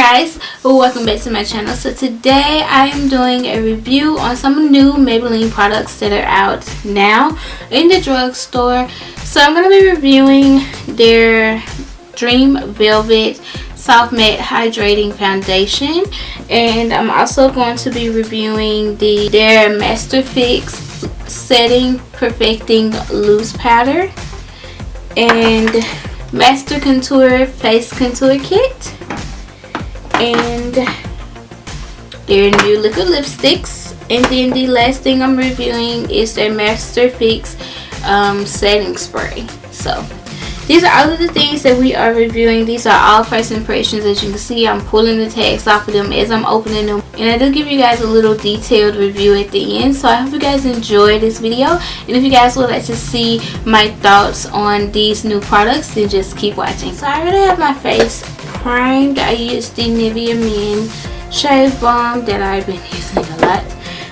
Hi guys, welcome back to my channel. So today I am doing a review on some new Maybelline products that are out now in the drugstore. So I'm going to be reviewing their Dream Velvet Soft Matte Hydrating Foundation, and I'm also going to be reviewing their Master Fix Setting Perfecting Loose Powder and Master Contour Face Contour Kit, and their new liquid lipsticks. And then the last thing I'm reviewing is their Master Fix setting spray. So these are all of the things that we are reviewing. These are all first impressions. As you can see, I'm pulling the tags off of them as I'm opening them, and I do give you guys a little detailed review at the end. So I hope you guys enjoy this video, and if you guys would like to see my thoughts on these new products, then just keep watching. So I already have my face primed. I used the Nivea Men Shave Balm that I've been using a lot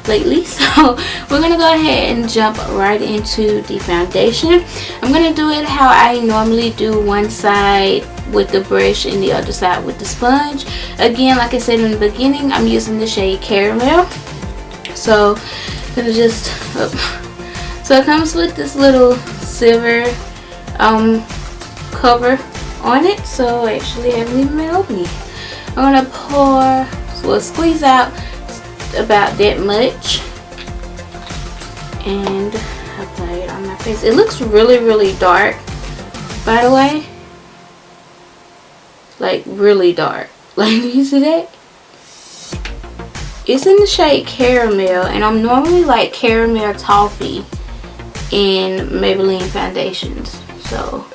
lately, so we're gonna go ahead and jump right into the foundation. I'm gonna do it how I normally do, one side with the brush and the other side with the sponge. Again, like I said in the beginning, I'm using the shade Caramel. So I'm gonna just so it comes with this little silver cover on it, so I actually haven't even been opening it. I'm gonna pour, so squeeze out about that much and apply it on my face. It looks really dark, by the way, like really dark. Like, you see that? It's in the shade Caramel, and I'm normally like Caramel Toffee in Maybelline foundations, so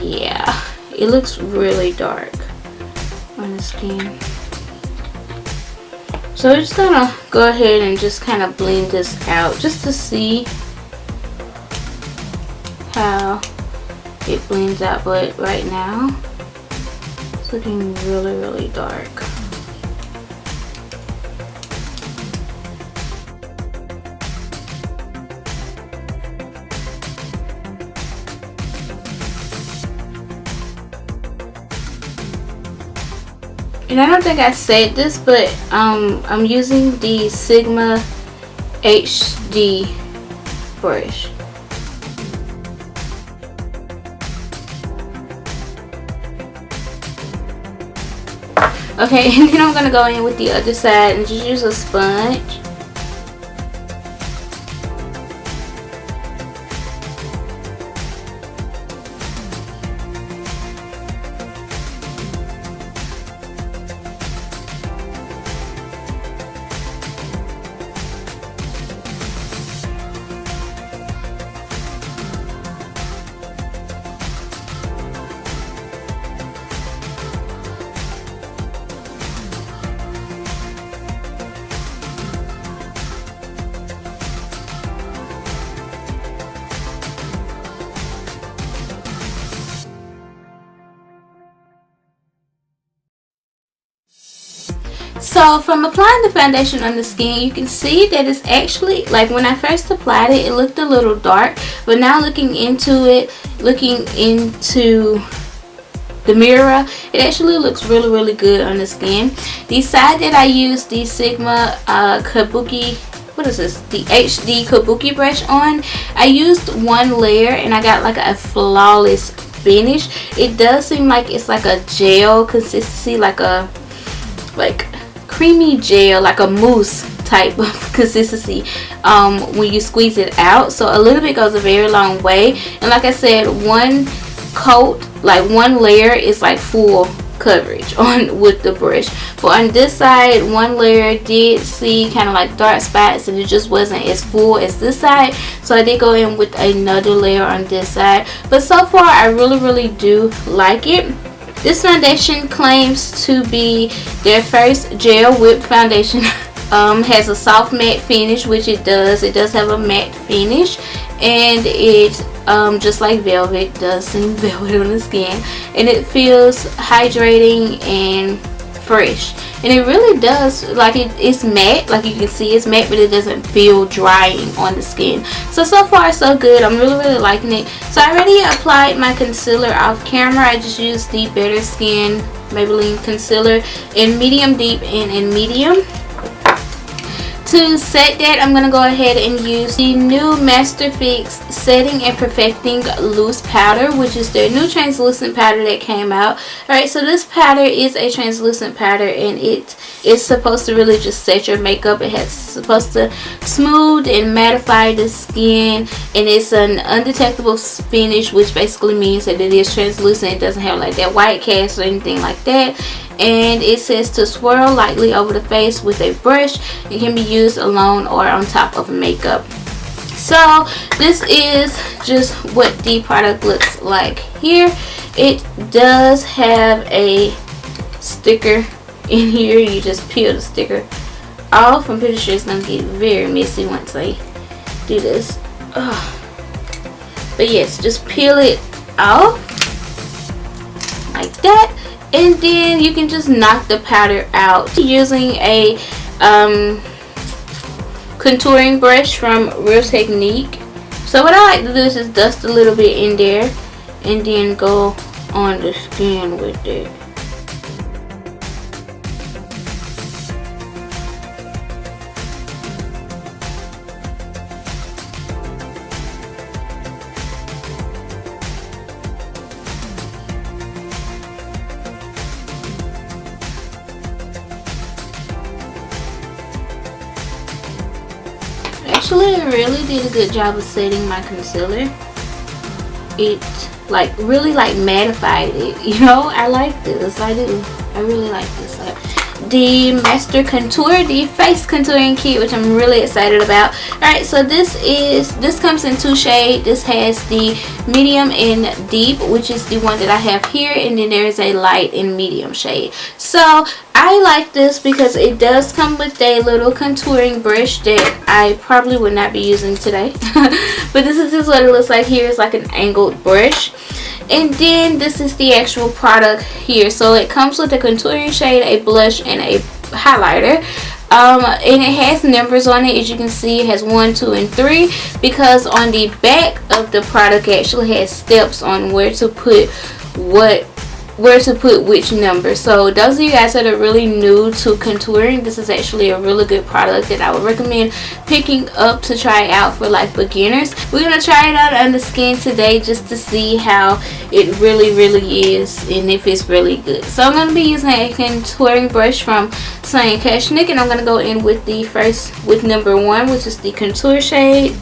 yeah, it looks really dark on the skin. So we're just gonna go ahead and just kind of blend this out just to see how it blends out. But right now it's looking really dark. And I don't think I said this, but I'm using the Sigma HD brush. Okay, and then I'm gonna go in with the other side and just use a sponge. So from applying the foundation on the skin, you can see that it's actually, like when I first applied it, it looked a little dark, but now looking into it, looking into the mirror, it actually looks really good on the skin. The side that I used the Sigma Kabuki, what is this, the HD Kabuki brush on, I used one layer and I got like a flawless finish. It does seem like it's like a gel consistency, like a creamy gel, like a mousse type of consistency when you squeeze it out. So a little bit goes a very long way, and like I said, one coat, like one layer, is like full coverage on with the brush. But on this side, one layer did see kind of like dark spots, and it just wasn't as full as this side, so I did go in with another layer on this side. But so far I really do like it. This foundation claims to be their first gel whipped foundation. Has a soft matte finish, which it does. It does have a matte finish, and it just like velvet, does seem velvet on the skin, and it feels hydrating and fresh. And it really does, like, it's matte, like you can see it's matte, but it doesn't feel drying on the skin. So far so good. I'm really liking it. So I already applied my concealer off camera. I just used the Better Skin Maybelline concealer in medium deep and in medium. To set that, I'm going to go ahead and use the new Master Fix Setting and Perfecting Loose Powder, which is their new translucent powder that came out. Alright, so this powder is a translucent powder, and it is supposed to really just set your makeup. It has supposed to smooth and mattify the skin, and it's an undetectable finish, which basically means that it is translucent. It doesn't have like that white cast or anything like that. And it says to swirl lightly over the face with a brush. It can be used alone or on top of makeup. So this is just what the product looks like here. It does have a sticker in here. You just peel the sticker off. I'm pretty sure it's going to get very messy once I do this. But yes, just peel it off like that. And then you can just knock the powder out using a contouring brush from Real Technique. So what I like to do is just dust a little bit in there and then go on the skin with it. Actually, it really did a good job of setting my concealer. It like really like mattified it, you know. I like this. I do. I really like this. The Master Contour, the face contouring kit, which I'm really excited about. Alright, so this comes in 2 shades. This has the medium and deep, which is the one that I have here, and then there is a light and medium shade. So I like this because it does come with a little contouring brush that I probably would not be using today. But this is just what it looks like here. It's like an angled brush. And then this is the actual product here. So it comes with a contouring shade, a blush, and a highlighter. And it has numbers on it. As you can see, it has 1, 2, and 3, because on the back of the product it actually has steps on where to put which number. So those of you guys that are really new to contouring, this is actually a really good product that I would recommend picking up to try out for like beginners. We're going to try it out on the skin today just to see how it really is and if it's really good. So I'm going to be using a contouring brush from Sonia Kashnik, and I'm going to go in with with number 1, which is the contour shade.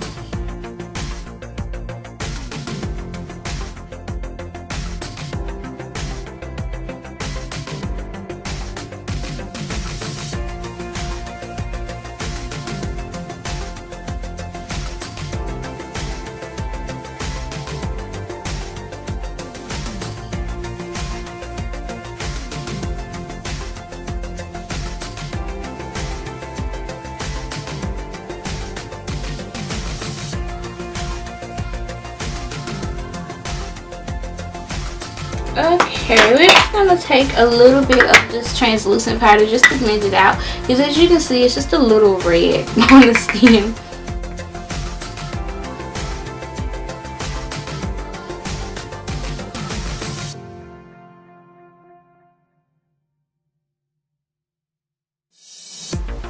Okay, we're just going to take a little bit of this translucent powder just to blend it out, because as you can see, it's just a little red on the skin.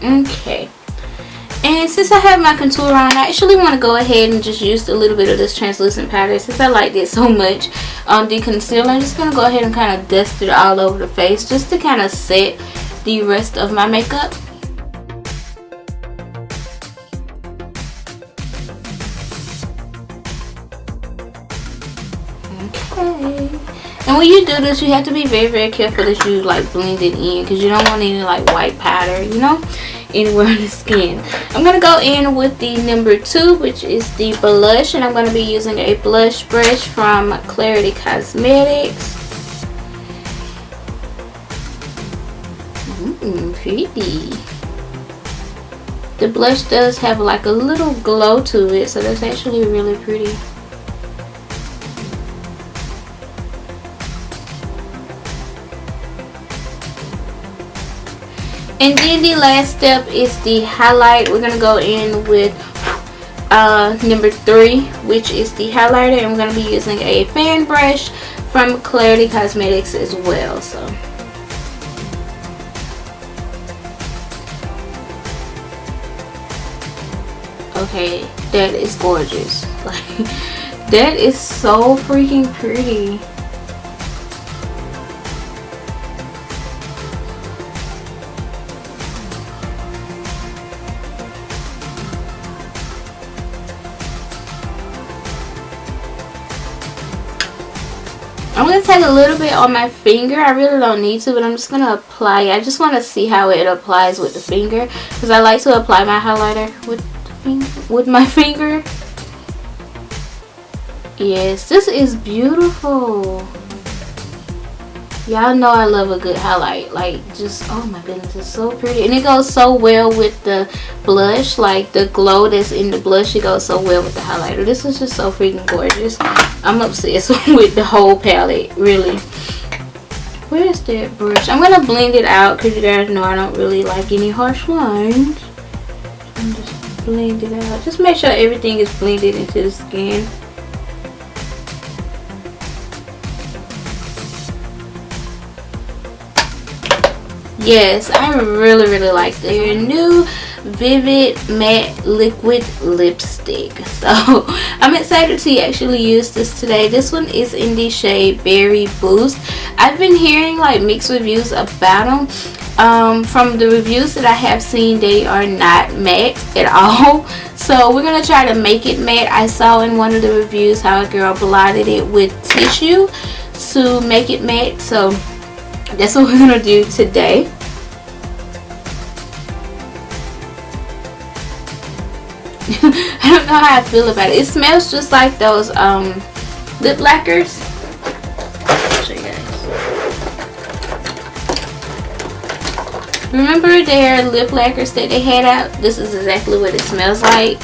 Okay, and since I have my contour on, I actually want to go ahead and just use a little bit of this translucent powder. Since I like it so much on the concealer, I'm just going to go ahead and kind of dust it all over the face just to kind of set the rest of my makeup. Okay, and when you do this, you have to be very careful that you like blend it in, because you don't want any like white powder, you know, anywhere on the skin. I'm going to go in with the number 2, which is the blush, and I'm going to be using a blush brush from Clarity Cosmetics. Pretty. The blush does have like a little glow to it, so that's actually really pretty. And then the last step is the highlight. We're going to go in with number 3, which is the highlighter, and we're going to be using a fan brush from Clarity Cosmetics as well. So Okay, that is gorgeous. Like, that is so freaking pretty. I'm going to take a little bit on my finger. I really don't need to, but I'm just going to apply it. I just want to see how it applies with the finger, because I like to apply my highlighter with my finger. Yes, this is beautiful. Y'all know I love a good highlight. Like, just, oh my goodness, it's so pretty. And it goes so well with the blush. Like, the glow that's in the blush, it goes so well with the highlighter. This is just so freaking gorgeous. I'm obsessed with the whole palette, really. Where's that brush? I'm going to blend it out because you guys know I don't really like any harsh lines. I'm just blend it out. Just make sure everything is blended into the skin. Yes, I really like their new Vivid Matte Liquid Lipstick. So I'm excited to actually use this today. This one is in the shade Berry Boost. I've been hearing like mixed reviews about them. From the reviews that I have seen, they are not matte at all. So we're gonna try to make it matte. I saw in one of the reviews how a girl blotted it with tissue to make it matte. So that's what we're gonna do today. I don't know how I feel about it. It smells just like those lip lacquers. I'll show you guys. Remember their lip lacquers that they had out? This is exactly what it smells like.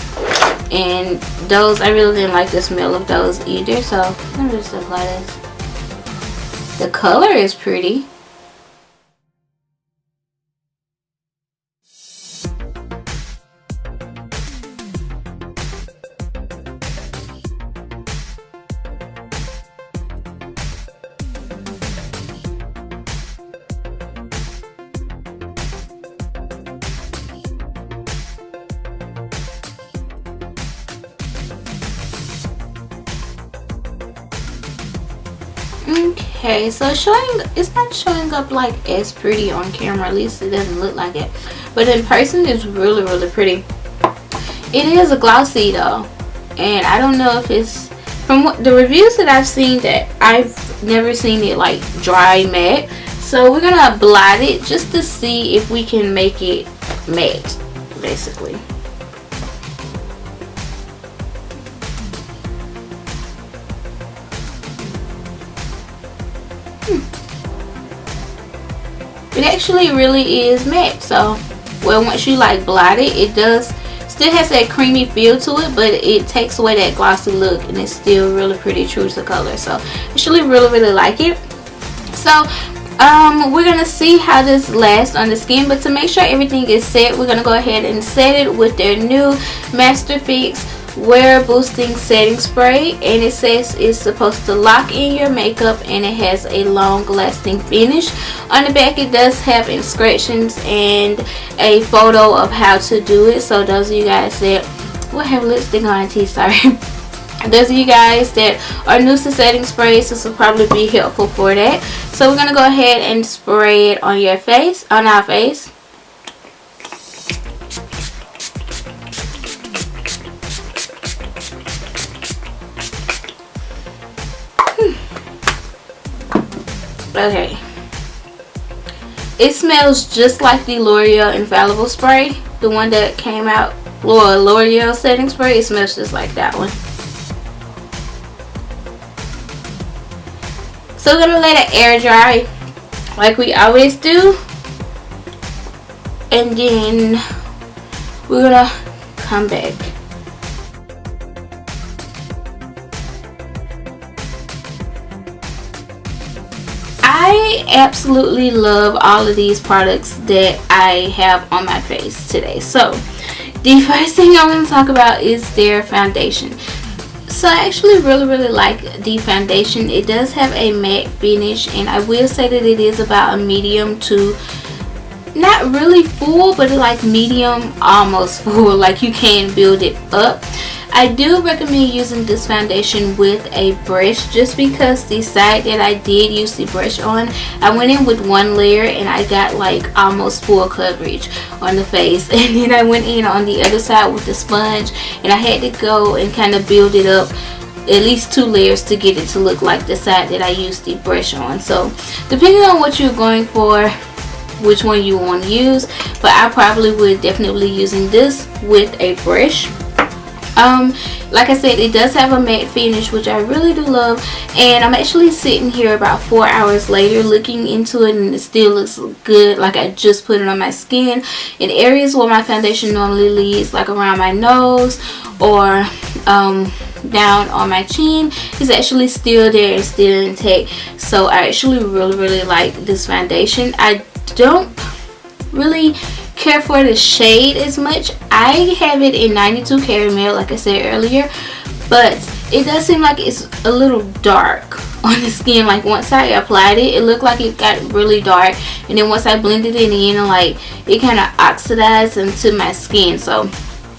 And those, I really didn't like the smell of those either. So let me just apply this. The color is pretty. Okay, so it's not showing up like as pretty on camera. At least it doesn't look like it, but in person it's really pretty. It is a glossy though, and I don't know if it's, from what the reviews that I've seen, that I've never seen it like dry matte. So we're gonna blot it just to see if we can make it matte, basically. It actually really is matte. So, well, once you like blot it, it does still has that creamy feel to it, but it takes away that glossy look, and it's still really pretty true to color. So, I actually really like it. So, we're gonna see how this lasts on the skin, but to make sure everything is set, we're gonna go ahead and set it with their new Master Fix Wear Boosting Setting Spray, and it says it's supposed to lock in your makeup, and it has a long lasting finish. On the back it does have instructions and a photo of how to do it. So those of you guys that will have lipstick on, sorry, those of you guys that are new to setting sprays, this will probably be helpful for that. So we're gonna go ahead and spray it on your face, on our face. Okay, it smells just like the L'Oreal Infallible spray, the one that came out, L'Oreal setting spray. It smells just like that one. So we're gonna let it air dry like we always do, and then we're gonna come back. I absolutely love all of these products that I have on my face today. So the first thing I'm going to talk about is their foundation. So I actually really like the foundation. It does have a matte finish, and I will say that it is about a medium to not really full, but like medium, almost full. Like you can build it up. I do recommend using this foundation with a brush, just because the side that I did use the brush on, I went in with one layer and I got like almost full coverage on the face, and then I went in on the other side with the sponge, and I had to go and kind of build it up at least 2 layers to get it to look like the side that I used the brush on. So depending on what you're going for, which one you want to use, but I probably would definitely using this with a brush. Like I said, it does have a matte finish, which I really do love, and I'm actually sitting here about 4 hours later looking into it, and it still looks good. Like I just put it on my skin in areas where my foundation normally leads, like around my nose or down on my chin. It's actually still there and still intact. So I actually really like this foundation. I don't really care for the shade as much. I have it in 92 caramel, like I said earlier, but it does seem like it's a little dark on the skin. Like once I applied it, it looked like it got really dark, and then once I blended it in, like it kind of oxidized into my skin. So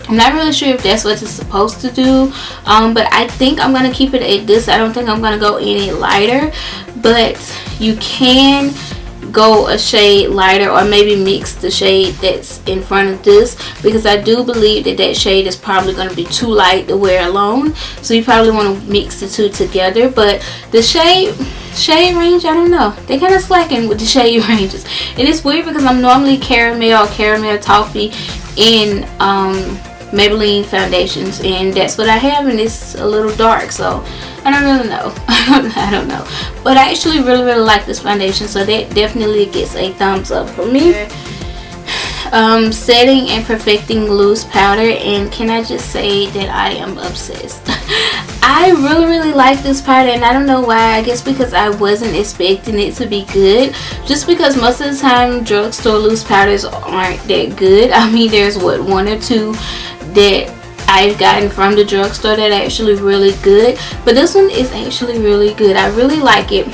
I'm not really sure if that's what it's supposed to do, but I think I'm gonna keep it at this. I don't think I'm gonna go any lighter, but you can go a shade lighter, or maybe mix the shade that's in front of this, because I do believe that that shade is probably going to be too light to wear alone. So you probably want to mix the two together. But the shade range, I don't know, they kind of slacking with the shade ranges, and it's weird because I'm normally caramel toffee in Maybelline foundations, and that's what I have, and it's a little dark, so I don't really know. I don't know, but I actually really like this foundation, so that definitely gets a thumbs up for me. Setting and perfecting loose powder, and can I just say that I am obsessed. I really like this powder, and I don't know why. I guess because I wasn't expecting it to be good, just because most of the time drugstore loose powders aren't that good. I mean, there's what, 1 or 2 that I've gotten from the drugstore that are actually really good, but this one is actually really good. I really like it.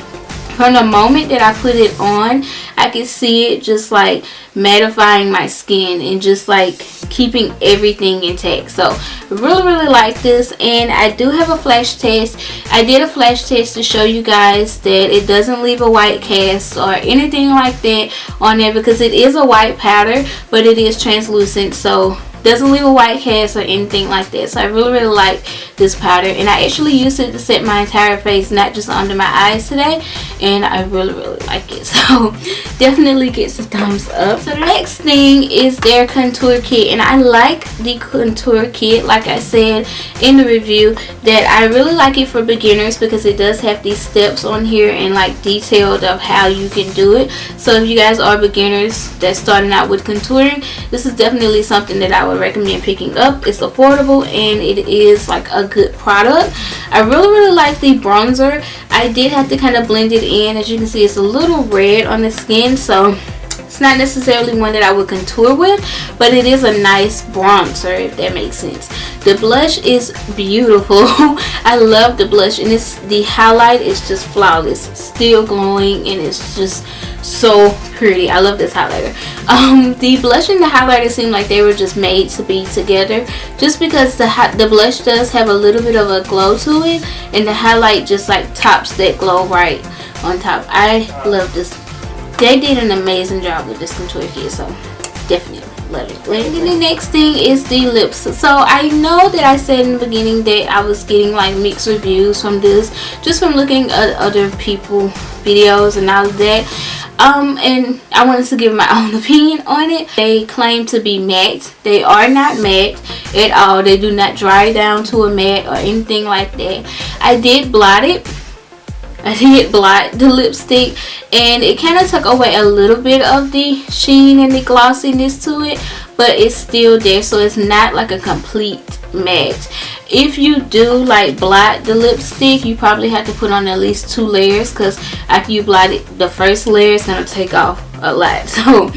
From the moment that I put it on, I can see it just like mattifying my skin and just like keeping everything intact. So really like this, and I do have a flash test. I did a flash test to show you guys that it doesn't leave a white cast or anything like that on there, because it is a white powder, but it is translucent, so doesn't leave a white cast or anything like that. So I really like this powder, and I actually used it to set my entire face, not just under my eyes today, and I really like it. So definitely gets a thumbs up. So the next thing is their contour kit, and I like the contour kit, like I said in the review, that I really like it for beginners because it does have these steps on here and like detailed of how you can do it. So if you guys are beginners that's starting out with contouring, this is definitely something that I would recommend picking up. It's affordable and it is like a good product. I really like the bronzer. I did have to kind of blend it in. As you can see, it's a little red on the skin, so it's not necessarily one that I would contour with, but it is a nice bronzer, if that makes sense. The blush is beautiful. I love the blush, and the highlight is just flawless, still glowing, and it's just so pretty. I love this highlighter. The blush and the highlighter seem like they were just made to be together, just because the blush does have a little bit of a glow to it, and the highlight just like tops that glow right on top. I love this. They did an amazing job with this contour kit, so definitely love it. And then the next thing is the lips. So I know that I said in the beginning that I was getting like mixed reviews from this, just from looking at other people videos and all of that. And I wanted to give my own opinion on it. They claim to be matte. They are not matte at all. They do not dry down to a matte or anything like that. I did blot it. I did blot the lipstick, and it kind of took away a little bit of the sheen and the glossiness to it, but it's still there, so it's not like a complete matte. If you do like blot the lipstick, you probably have to put on at least 2 layers, because after you blot it, the first layer is going to take off a lot. So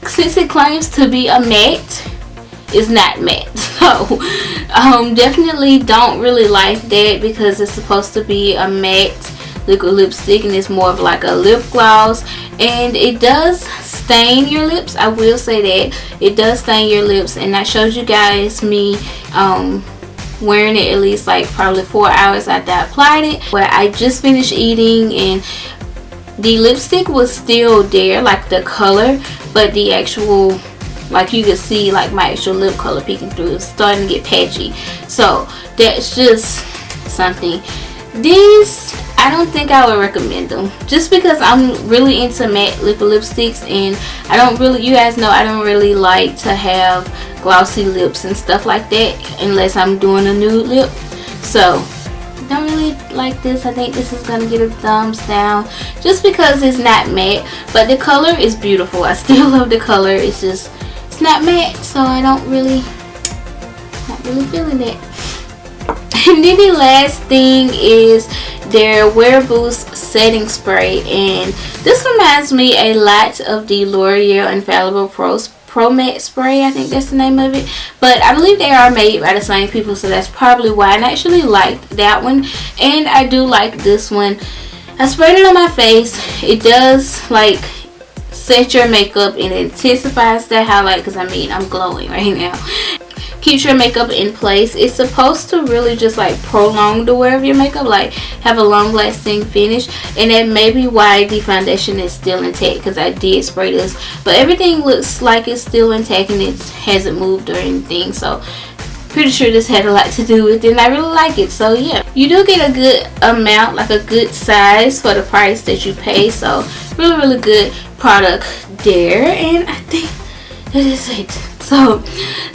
since it claims to be a matte, it's not matte. So definitely don't really like that, because it's supposed to be a matte liquid lipstick, and it's more of like a lip gloss, and it does stain your lips. I will say that it does stain your lips, and I showed you guys me wearing it at least like probably 4 hours after I applied it, where I just finished eating and the lipstick was still there, like the color, but the actual, like you can see like my actual lip color peeking through, it's starting to get patchy. So that's just something. These, I don't think I would recommend them, just because I'm really into matte liquid lipsticks, and I don't really, you guys know I don't really like to have glossy lips and stuff like that unless I'm doing a nude lip. So don't really like this. I think this is gonna get a thumbs down just because it's not matte, but the color is beautiful. I still love the color. It's just, it's not matte, so I don't really, not really feeling it. And then the last thing is their Wear Boost setting spray, and this reminds me a lot of the L'Oreal Infallible Pro Matte Spray. I think that's the name of it, but I believe they are made by the same people, so that's probably why. I actually liked that one, and I do like this one. I sprayed it on my face. It does like set your makeup and intensifies that highlight, because I mean I'm glowing right now. Keeps your makeup in place. It's supposed to really just like prolong the wear of your makeup, like have a long lasting finish, and that may be why the foundation is still intact, because I did spray this, but everything looks like it's still intact and it hasn't moved or anything, so pretty sure this had a lot to do with it, and I really like it. So yeah, you do get a good amount, like a good size for the price that you pay, so really good product there. And I think that is it. So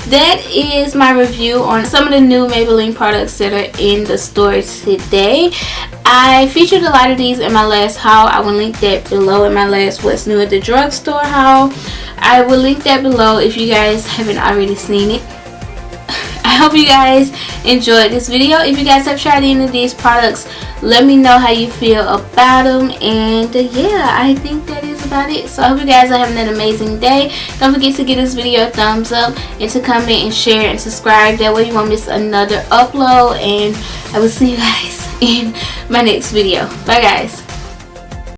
that is my review on some of the new Maybelline products that are in the store today. I featured a lot of these in my last haul. I will link that below in my last What's New at the Drugstore haul. I will link that below if you guys haven't already seen it. I hope you guys enjoyed this video. If you guys have tried any of these products, let me know how you feel about them. And yeah, I think that is about it. So I hope you guys are having an amazing day. Don't forget to give this video a thumbs up, and to comment and share and subscribe. That way you won't miss another upload. And I will see you guys in my next video. Bye guys.